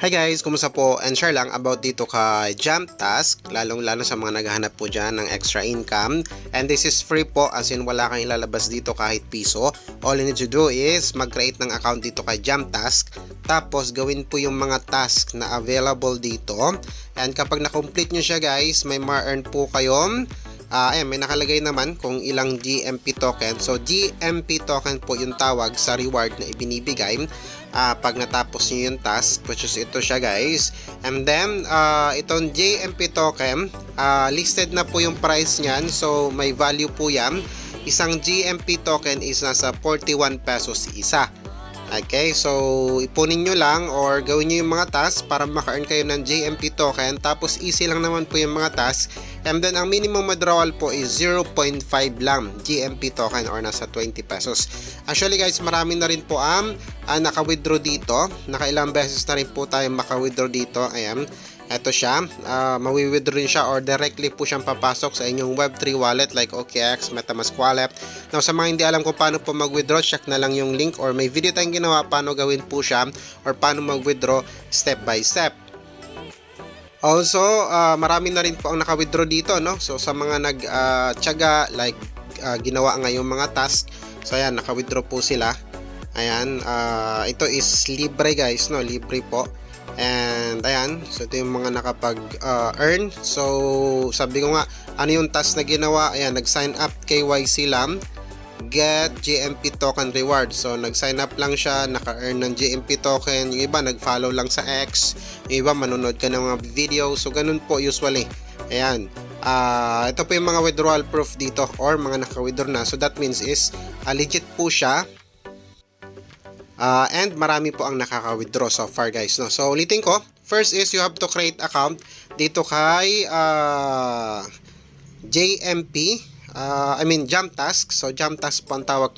Hi guys, kumusta po? And share lang about dito kay Jamtask, lalong-lalo sa mga naghahanap po dyan ng extra income. And this is free po, as in wala kang ilalabas dito kahit piso. All you need to do is mag-create ng account dito kay Jamtask. Tapos gawin po yung mga task na available dito. And kapag na-complete nyo siya guys, may ma-earn po kayong ayan, may nakalagay naman kung ilang GMP token. So, GMP token po yung tawag sa reward na ibinibigay pag natapos nyo yung task, which is ito siya guys. And then, itong GMP token, listed na po yung price nyan. So, may value po yan. Isang GMP token is nasa 41 pesos isa. Okay, so ipunin nyo lang or gawin nyo yung mga task para maka-earn kayo ng JMP token. Tapos easy lang naman po yung mga task. And then ang minimum withdrawal po is 0.5 lang GMP token or nasa 20 pesos. Actually guys, marami na rin po naka-withdraw dito. Nakailang beses na rin po tayo maka-withdraw dito. Ayan. Ito siya, mawi-withdraw rin siya or directly po siyang papasok sa inyong Web3 wallet like OKX, MetaMask wallet. Now sa mga hindi alam kung paano po mag-withdraw, check na lang yung link or may video tayong ginawa paano gawin po siya or paano mag-withdraw step by step. Also, marami na rin po ang naka-withdraw dito, no? So sa mga nag-tiyaga like ginawa ngayong mga task, so ayan, naka-withdraw po sila. Ayan, ito is libre guys, no? Libre po. And ayan, so ito yung mga nakapag-earn. So sabi ko nga, ano yung task na ginawa? Ayan, nag-sign up KYC lang, get GMP token reward. So nag-sign up lang siya, naka-earn ng GMP token. Yung iba nag-follow lang sa X, yung iba manonood ka ng mga video. So ganun po usually. Ayan, ito po yung mga withdrawal proof dito or mga naka-withdraw na. So that means is legit po siya. And marami po ang nakaka-withdraw so far guys, no? So ulitin ko, first is you have to create account dito kay JMP, Jamtask. So Jamtask po ang tawag,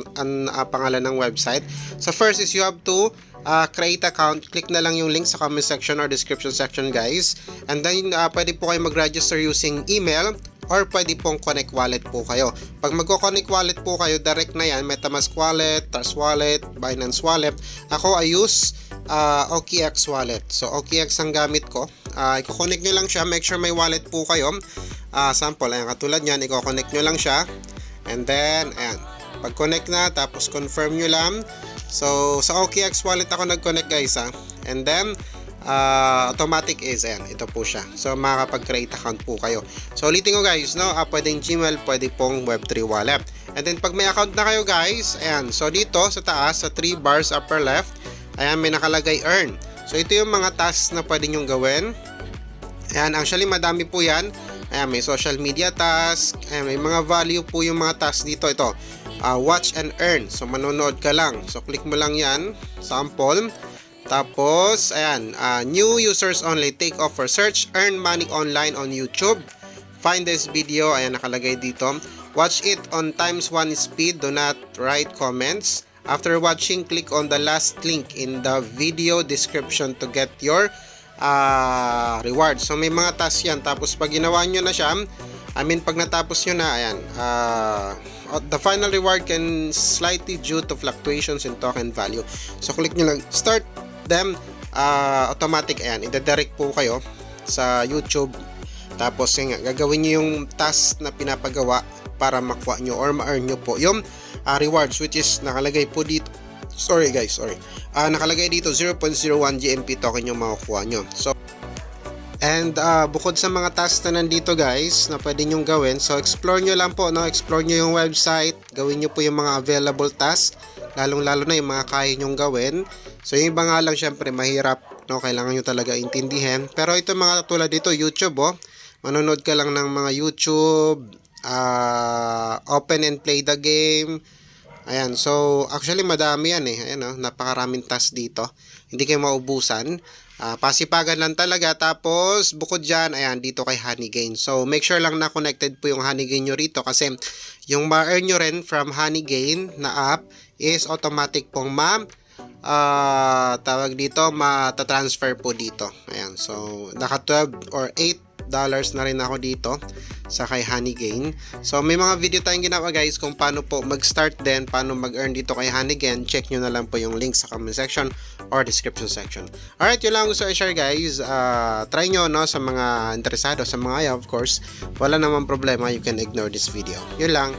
pangalan ng website. So first is you have to create account. Click na lang yung link sa comment section or description section guys. And then pwede po kayo mag-register using email or pwede pong connect wallet po kayo. Pag magko-connect wallet po kayo, direct na yan, MetaMask wallet, Trust wallet, Binance wallet. Ako I use OKX wallet. So OKX ang gamit ko. I-connect nyo lang siya, make sure may wallet po kayo. Sample, ayan, katulad nyan, i-connect nyo lang siya. And then, ayan, pag connect na, tapos confirm nyo lang. So sa OKX wallet ako nag-connect guys And then, automatic is ayan, ito po siya. So makakapag-create account po kayo. So ulitin ko guys, no, pwedeng Gmail, pwede pong Web3 wallet. And then pag may account na kayo guys, ayan, so dito sa taas, sa 3 bars upper left, ayan, may nakalagay earn. So ito yung mga tasks na pwede nyong gawin. Ayan, actually madami po yan. Ayan, may social media task, ayan, may mga value po yung mga tasks dito. Ito, watch and earn. So manonood ka lang. So click mo lang yan, sample. Tapos, ayan, new users only, take offer, search, earn money online on YouTube. Find this video, ayan, nakalagay dito. Watch it on ×1 speed, do not write comments. After watching, click on the last link in the video description to get your reward. So, may mga tasks yan. Tapos, pag ginawa nyo na siya, pag natapos nyo na, ayan, the final reward can slightly due to fluctuations in token value. So, click nyo lang, start them, automatic, ayan, ida-direct po kayo sa YouTube. Tapos yun nga, gagawin nyo yung task na pinapagawa para makuha nyo or ma-earn nyo po yung rewards, which is nakalagay po dito, nakalagay dito 0.01 GMP token yung makukuha nyo. So and bukod sa mga tasks na nandito guys na pwede nyong gawin, so explore nyo lang po, no? Explore nyo yung website, gawin nyo po yung mga available tasks, lalong-lalo na yung mga kaya nyong gawin. So yung iba nga lang syempre mahirap, no? Kailangan nyo talaga intindihin. Pero ito mga tulad dito, YouTube, manonood ka lang ng mga YouTube, open and play the game. Ayan, so actually madami yan Ayan, napakaraming task dito. Hindi kayo maubusan. Pasipagan lang talaga. Tapos bukod dyan, ayan, dito kay Honeygain. So make sure lang na connected po yung Honeygain nyo rito kasi yung ma-earn nyo rin from Honeygain na app is automatic pong tawag dito, mata-transfer po dito. Ayan, so naka 12 or $8 na rin ako dito. sa kay Honeygain. So may mga video tayong ginawa guys kung paano po mag-start din, paano mag-earn dito kay Honeygain. Check nyo na lang po yung link sa comment section or description section. Alright, yun lang gusto i-share guys. Try nyo no, sa mga interesado, sa mga ayaw of course, wala namang problema, you can ignore this video. Yun lang.